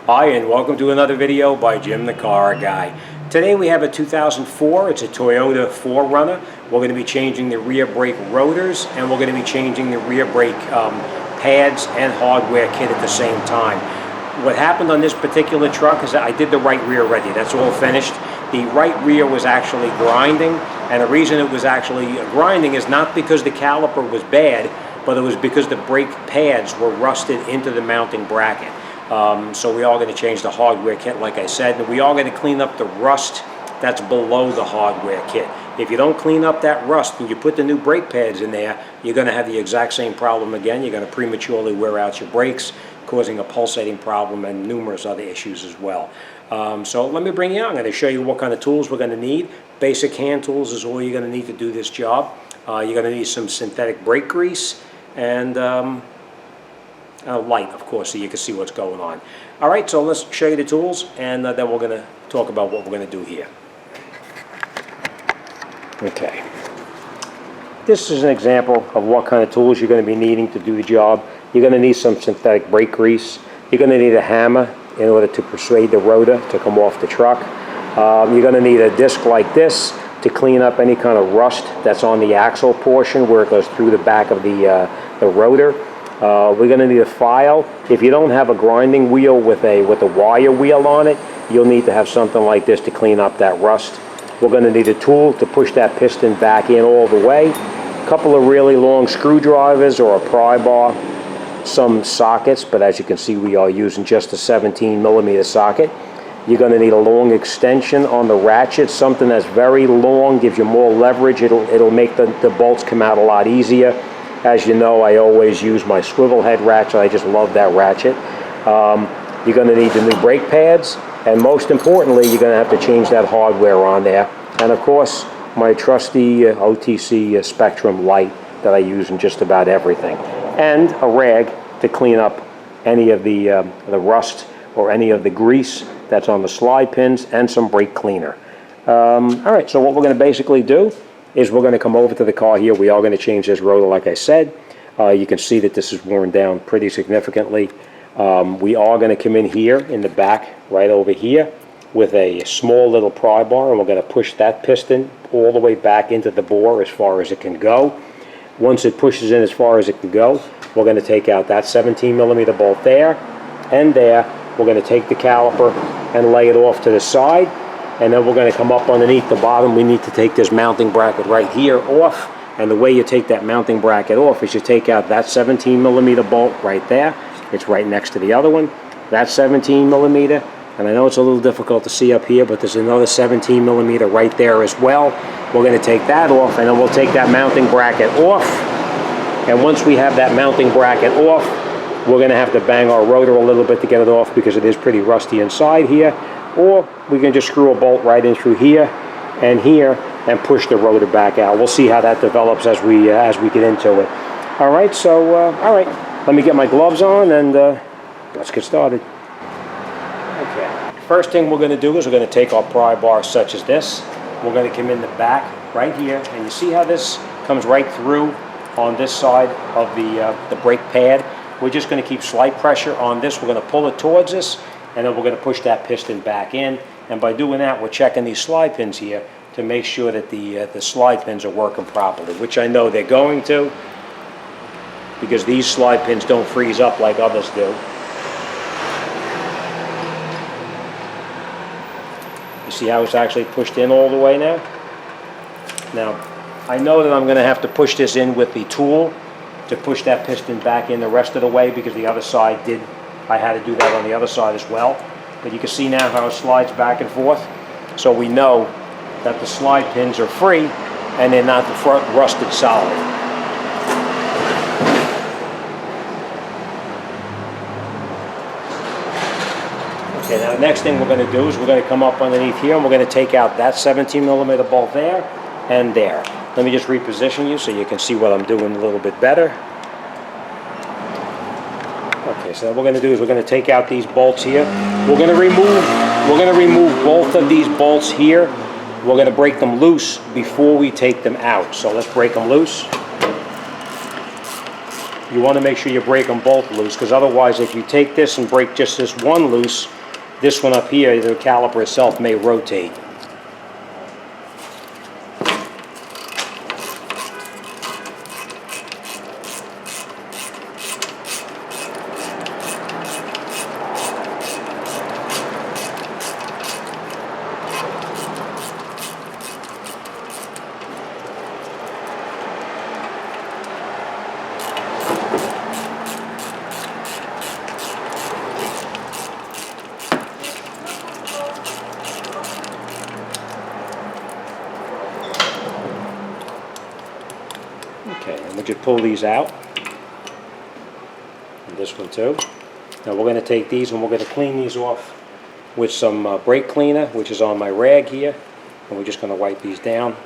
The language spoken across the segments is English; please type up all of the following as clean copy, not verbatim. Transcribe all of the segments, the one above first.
Hi, and welcome to another video by Jimthecarguy. Today we have a 2004, it's a Toyota 4Runner. We're going to be changing the rear brake rotors, and we're going to be changing the rear brake pads and hardware kit at the same time. What happened on this particular truck is that I did the right rear already, that's all finished. The right rear was actually grinding, and the reason it was actually grinding is not because the caliper was bad, but it was because the brake pads were rusted into the mounting bracket. So we are going to change the hardware kit, like I said, and we are going to clean up the rust that's below the hardware kit. If you don't clean up that rust and you put the new brake pads in there, you're going to have the exact same problem again. You're going to prematurely wear out your brakes, causing a pulsating problem and numerous other issues as well. So let me bring you out. I'm going to show you what kind of tools we're going to need. Basic hand tools is all you're going to need to do this job. You're going to need some synthetic brake grease and light, of course, so you can see what's going on. All right, so let's show you the tools, and then we're going to talk about what we're going to do here. Okay. This is an example of what kind of tools you're going to be needing to do the job. You're going to need some synthetic brake grease. You're going to need a hammer in order to persuade the rotor to come off the truck. You're going to need a disc like this to clean up any kind of rust that's on the axle portion where it goes through the back of the rotor. We're going to need a file. If you don't have a grinding wheel with a wire wheel on it, you'll need to have something like this to clean up that rust. We're going to need a tool to push that piston back in all the way. A couple of really long screwdrivers or a pry bar. Some sockets, but as you can see we are using just a 17mm socket. You're going to need a long extension on the ratchet, something that's very long, gives you more leverage. It'll make the bolts come out a lot easier. As you know, I always use my swivel head ratchet. I just love that ratchet. You're going to need the new brake pads, and most importantly, you're going to have to change that hardware on there. And of course, my trusty OTC Spectrum light that I use in just about everything. And a rag to clean up any of the rust or any of the grease that's on the slide pins, and some brake cleaner. All right, so what we're going to basically do is we're going to come over to the car here. We are going to change this rotor, like I said. You can see that this is worn down pretty significantly. We are going to come in here in the back, right over here, with a small little pry bar, and we're going to push that piston all the way back into the bore as far as it can go. Once it pushes in as far as it can go, we're going to take out that 17mm bolt there and there. We're going to take the caliper and lay it off to the side, and then we're going to come up underneath the bottom. We need to take this mounting bracket right here off, and the way you take that mounting bracket off is you take out that 17mm bolt right there. It's right next to the other one. That 17mm, and I know it's a little difficult to see up here, but there's another 17mm right there as well. We're going to take that off, and then we'll take that mounting bracket off. And once we have that mounting bracket off, we're going to have to bang our rotor a little bit to get it off because it is pretty rusty inside here. Or we can just screw a bolt right in through here and push the rotor back out. We'll see how that develops as we get into it. All right, so all right, let me get my gloves on and let's get started. Okay, first thing we're going to do is we're going to take our pry bar such as this. We're going to come in the back right here, and you see how this comes right through on this side of the brake pad. We're just going to keep slight pressure on this. We're going to pull it towards us, and then we're going to push that piston back in. And by doing that, we're checking these slide pins here to make sure that the slide pins are working properly, which I know they're going to, because these slide pins don't freeze up like others do. You see how it's actually pushed in all the way now? Now, I know that I'm going to have to push this in with the tool to push that piston back in the rest of the way, because the other side I had to do that on the other side as well. But you can see now how it slides back and forth. So we know that the slide pins are free and they're not the front rusted solid. Okay, now the next thing we're going to do is we're going to come up underneath here, and we're going to take out that 17mm bolt there and there. Let me just reposition you so you can see what I'm doing a little bit better. Okay, so what we're going to do is we're going to take out these bolts here. We're going to remove both of these bolts here. We're going to break them loose before we take them out. So let's break them loose. you want to make sure you break them both loose, because otherwise if you take this and break just this one loose, this one up here, the caliper itself may rotate. Okay, and we'll just pull these out. And this one too. Now we're going to take these and we're going to clean these off with some brake cleaner, which is on my rag here. And we're just going to wipe these down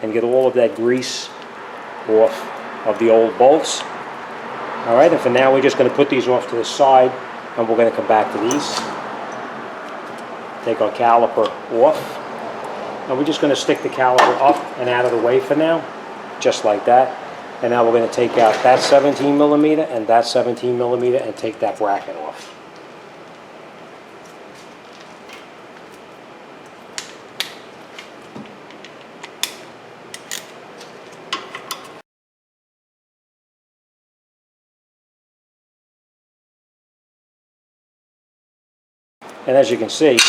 and get all of that grease off of the old bolts. Alright, and for now we're just going to put these off to the side and we're going to come back to these. Take our caliper off. And we're just going to stick the caliper up and out of the way for now. Just like that. And now we're going to take out that 17 millimeter and that 17 millimeter and take that bracket off. And as you can see,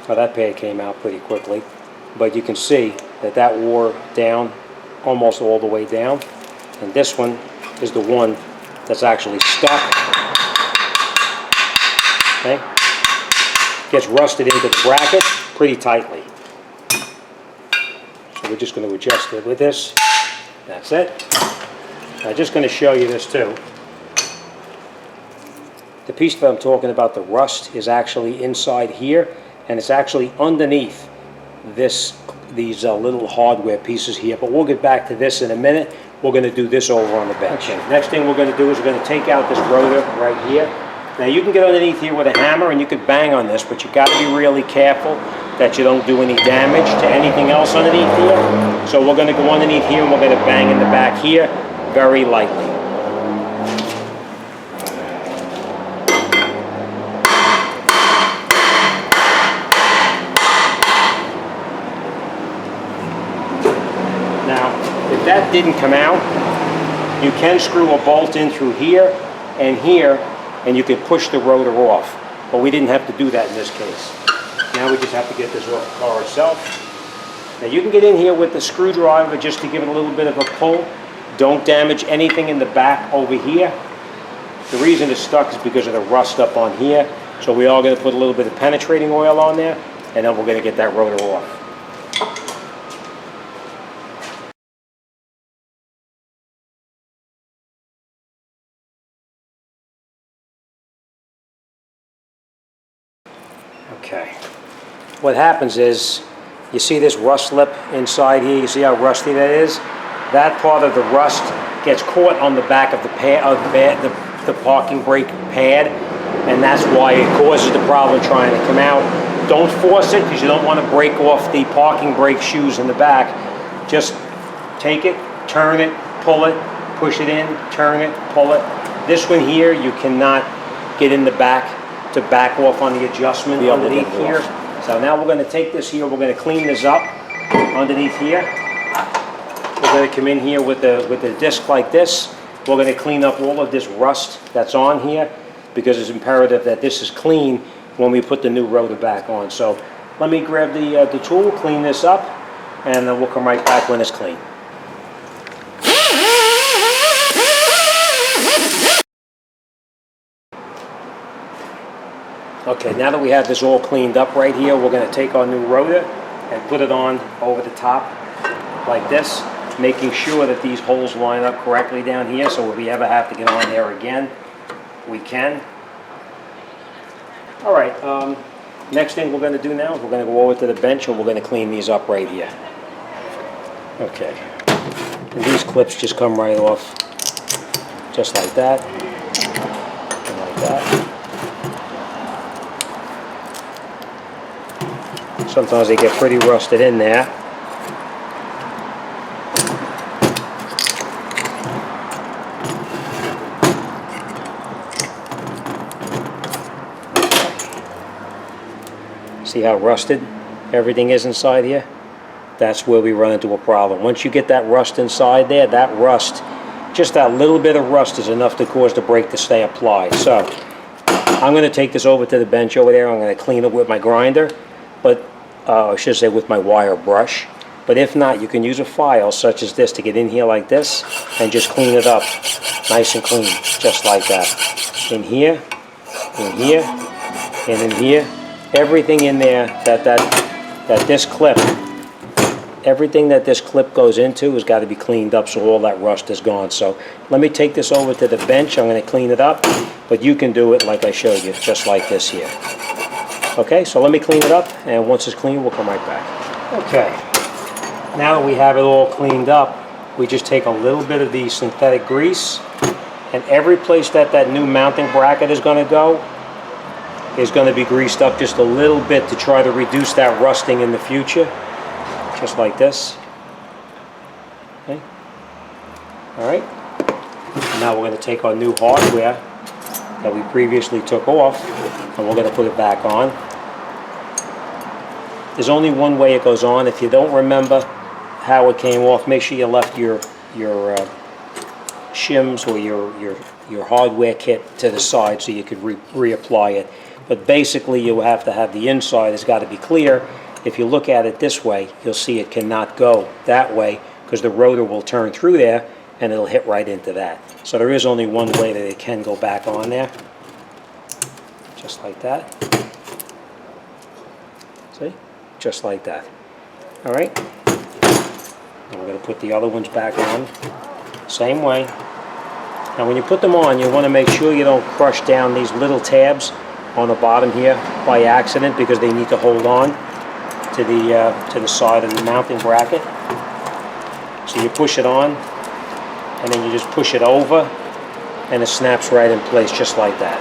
well, that pad came out pretty quickly, but you can see that that wore down almost all the way down, and this one is the one that's actually stuck. Okay, gets rusted into the bracket pretty tightly. So we're just going to adjust it with this. That's it. I'm just going to show you this too. The piece that I'm talking about, the rust, is actually inside here, and it's actually underneath these little hardware pieces here, but we'll get back to this in a minute. We're going to do this over on the bench. Okay. Next thing we're going to do is we're going to take out this rotor right here. Now you can get underneath here with a hammer and you could bang on this, but you got to be really careful that you don't do any damage to anything else underneath here. So we're going to go underneath here and we're going to bang in the back here very lightly. That didn't come out, you can screw a bolt in through here, and you can push the rotor off. But we didn't have to do that in this case. Now we just have to get this off the car itself. Now you can get in here with the screwdriver just to give it a little bit of a pull. Don't damage anything in the back over here. The reason it's stuck is because of the rust up on here. So we are going to put a little bit of penetrating oil on there, and then we're going to get that rotor off. Okay, what happens is, you see this rust lip inside here, you see how rusty that is? That part of the rust gets caught on the back of the pad, the parking brake pad, and that's why it causes the problem trying to come out. Don't force it, because you don't want to break off the parking brake shoes in the back. Just take it, turn it, pull it, push it in, turn it, pull it. This one here, you cannot get in the back to back off on the adjustment underneath here. So now we're going to take this here, we're going to clean this up underneath here. We're going to come in here with a disc like this. We're going to clean up all of this rust that's on here, because it's imperative that this is clean when we put the new rotor back on. So let me grab the tool, clean this up, and then we'll come right back when it's clean. Okay, now that we have this all cleaned up right here, we're going to take our new rotor and put it on over the top like this, making sure that these holes line up correctly down here, so if we ever have to get on there again, we can. All right, next thing we're going to do now is we're going to go over to the bench and we're going to clean these up right here. Okay, and these clips just come right off, just like that, and like that. Sometimes they get pretty rusted in there. See how rusted everything is inside here? That's where we run into a problem. Once you get that rust inside there, that rust, just that little bit of rust is enough to cause the brake to stay applied. So I'm going to take this over to the bench over there. I'm going to clean it with my grinder, but I should say with my wire brush. But if not, you can use a file such as this to get in here like this and just clean it up nice and clean, just like that. In here, and in here. Everything in there that this clip, everything that this clip goes into has got to be cleaned up so all that rust is gone. So let me take this over to the bench. I'm going to clean it up, but you can do it like I showed you, just like this here. Okay, so let me clean it up, and once it's clean, we'll come right back. Okay, now that we have it all cleaned up, we just take a little bit of the synthetic grease, and every place that that new mounting bracket is going to go is going to be greased up just a little bit to try to reduce that rusting in the future, just like this. Okay. All right. Now we're going to take our new hardware that we previously took off, and we're going to put it back on. There's only one way it goes on. If you don't remember how it came off, make sure you left your shims or your hardware kit to the side so you could reapply it. But basically you have to have the inside has got to be clear. If you look at it this way, you'll see it cannot go that way because the rotor will turn through there and it'll hit right into that. So there is only one way that it can go back on there. Just like that. See? Just like that. All right? And we're going to put the other ones back on. Same way. Now when you put them on, you want to make sure you don't crush down these little tabs on the bottom here by accident because they need to hold on to the side of the mounting bracket. So you push it on and then you just push it over and it snaps right in place just like that.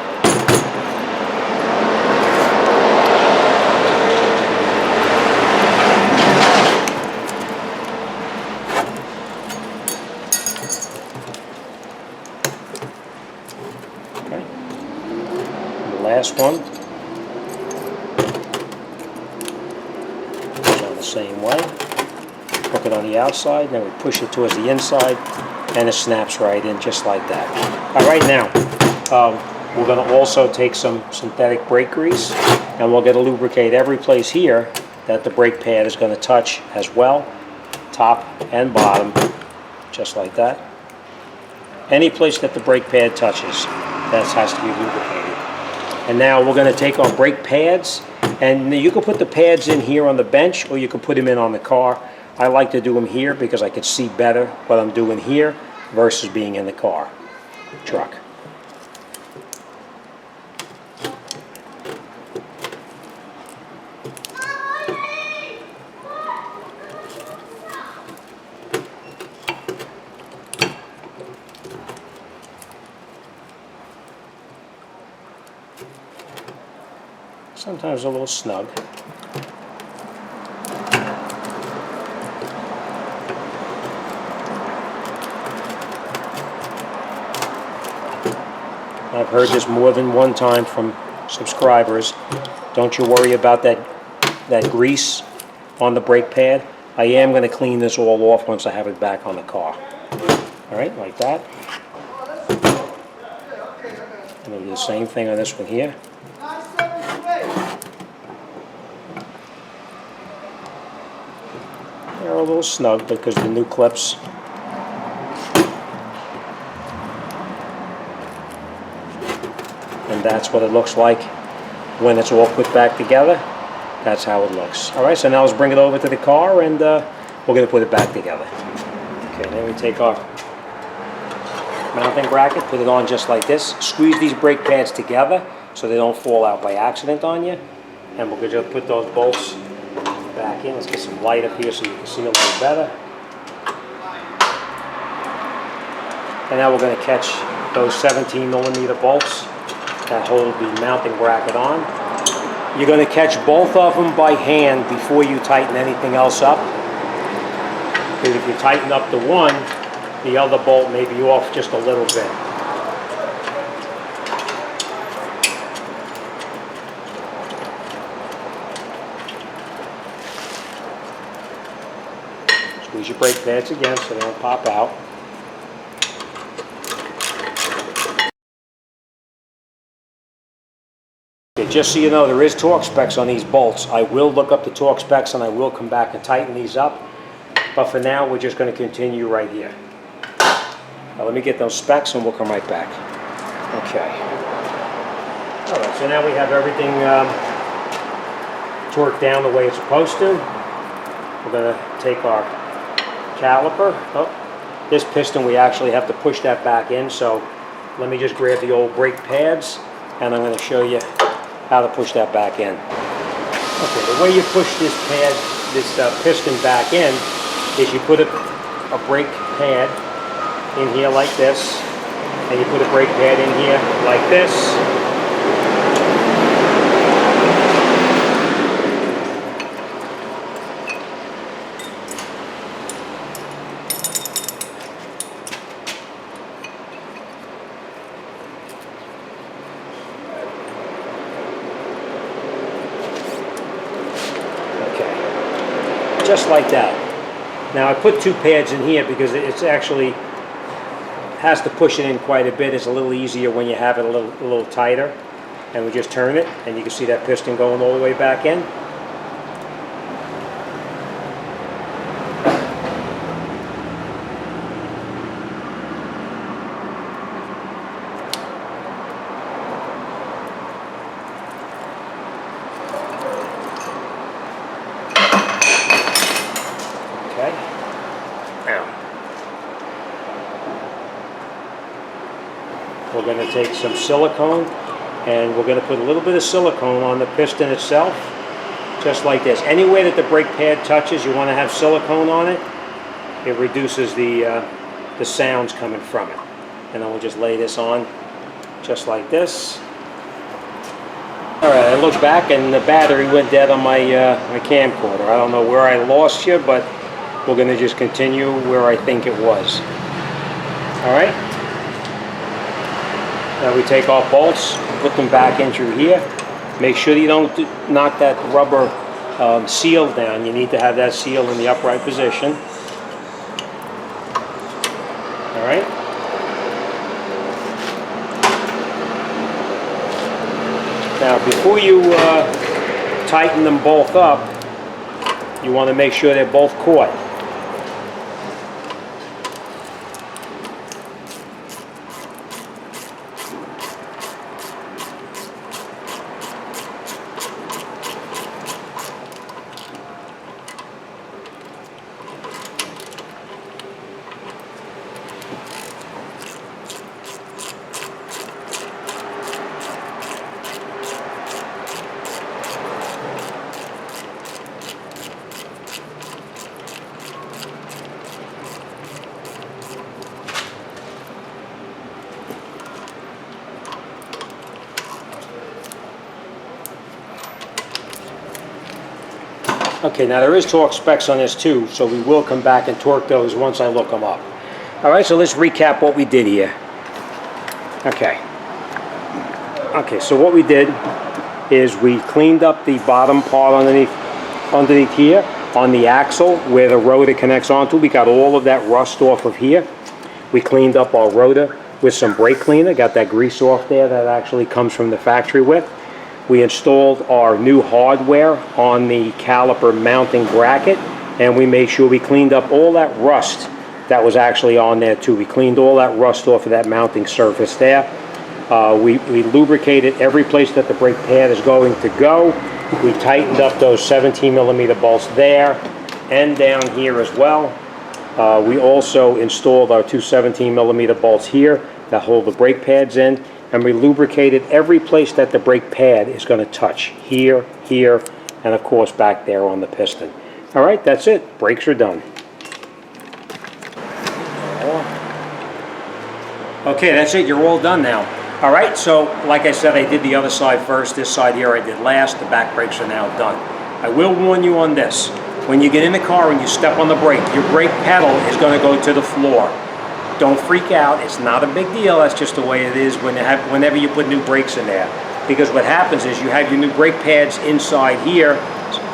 Last one, on the same way, hook it on the outside, then we push it towards the inside, and it snaps right in just like that. All right, now, we're going to also take some synthetic brake grease, and we're going to lubricate every place here that the brake pad is going to touch as well, top and bottom, just like that. Any place that the brake pad touches, that has to be lubricated. And now we're going to take our brake pads, and you can put the pads in here on the bench or you can put them in on the car. I like to do them here because I can see better what I'm doing here versus being in the car, truck. Sometimes a little snug. I've heard this more than one time from subscribers. Don't you worry about that grease on the brake pad. I am going to clean this all off once I have it back on the car. All right, like that. I'm going to do the same thing on this one here. They're a little snug because the new clips. And that's what it looks like when it's all put back together. That's how it looks. All right, so now let's bring it over to the car and we're going to put it back together. Okay, then we take our mounting bracket, put it on just like this. Squeeze these brake pads together so they don't fall out by accident on you. And we're going to put those bolts back in. Let's get some light up here so you can see a little better. And now we're going to catch those 17mm bolts that hold the mounting bracket on. You're going to catch both of them by hand before you tighten anything else up. Because if you tighten up the one, the other bolt may be off just a little bit. Use your brake pads again so they don't pop out. Okay, just so you know, there is torque specs on these bolts. I will look up the torque specs and I will come back and tighten these up. But for now, we're just going to continue right here. Now let me get those specs and we'll come right back. Okay. All right, so now we have everything torqued down the way it's supposed to. We're going to take our caliper. Oh, this piston, we actually have to push that back in. So let me just grab the old brake pads and I'm going to show you how to push that back in. Okay, the way you push this piston back in is you put a brake pad in here like this, and you put a brake pad in here like this. Okay, just like that. Now I put 2 pads in here because it's actually has to push it in quite a bit. It's a little easier when you have it a little tighter. And we just turn it and you can see that piston going all the way back in. We're going to take some silicone and we're going to put a little bit of silicone on the piston itself, just like this. Anywhere that the brake pad touches, you want to have silicone on it. It reduces the sounds coming from it. And then we'll just lay this on just like this. All right, I look back and the battery went dead on my, my camcorder. I don't know where I lost you, but we're going to just continue where I think it was. All right. Now we take our bolts, put them back in through here. Make sure you don't knock that rubber seal down. You need to have that seal in the upright position. All right. Now before you tighten them both up, you want to make sure they're both caught. Okay, now there is torque specs on this too, so we will come back and torque those once I look them up. All right, so let's recap what we did here. Okay. Okay, so what we did is we cleaned up the bottom part underneath here on the axle where the rotor connects onto. We got all of that rust off of here. We cleaned up our rotor with some brake cleaner, got that grease off there that actually comes from the factory with. We installed our new hardware on the caliper mounting bracket, and we made sure we cleaned up all that rust that was actually on there too. We cleaned all that rust off of that mounting surface there. We lubricated every place that the brake pad is going to go. We tightened up those 17mm bolts there and down here as well. We also installed our two 17mm bolts here that hold the brake pads in. And we lubricated every place that the brake pad is going to touch. Here, here, and of course back there on the piston. All right, that's it. Brakes are done. Okay, that's it. You're all done now. All right, so like I said, I did the other side first. This side here I did last. The back brakes are now done. I will warn you on this. When you get in the car and you step on the brake, your brake pedal is going to go to the floor. Don't freak out. It's not a big deal. That's just the way it is whenever you put new brakes in there. Because what happens is you have your new brake pads inside here,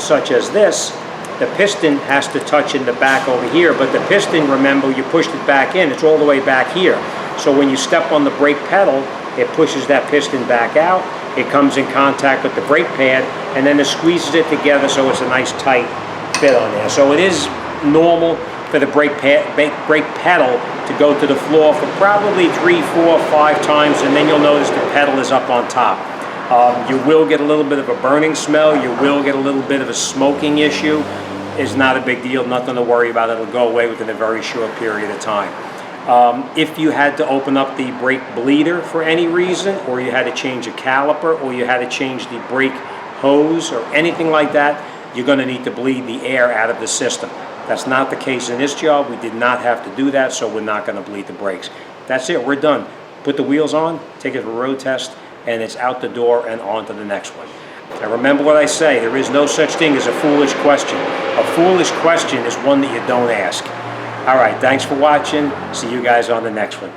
such as this, the piston has to touch in the back over here, but the piston, remember, you pushed it back in, it's all the way back here. So when you step on the brake pedal, it pushes that piston back out, it comes in contact with the brake pad, and then it squeezes it together so it's a nice tight fit on there. So it is normal for the brake pedal to go to the floor for probably 3, 4, 5 times, and then you'll notice the pedal is up on top. You will get a little bit of a burning smell, you will get a little bit of a smoking issue. It's not a big deal, nothing to worry about, it'll go away within a very short period of time. If you had to open up the brake bleeder for any reason, or you had to change a caliper, or you had to change the brake hose, or anything like that, you're going to need to bleed the air out of the system. That's not the case in this job. We did not have to do that, so we're not going to bleed the brakes. That's it, we're done. Put the wheels on, take it for a road test, and it's out the door and on to the next one. Now remember what I say, there is no such thing as a foolish question. A foolish question is one that you don't ask. All right, thanks for watching. See you guys on the next one.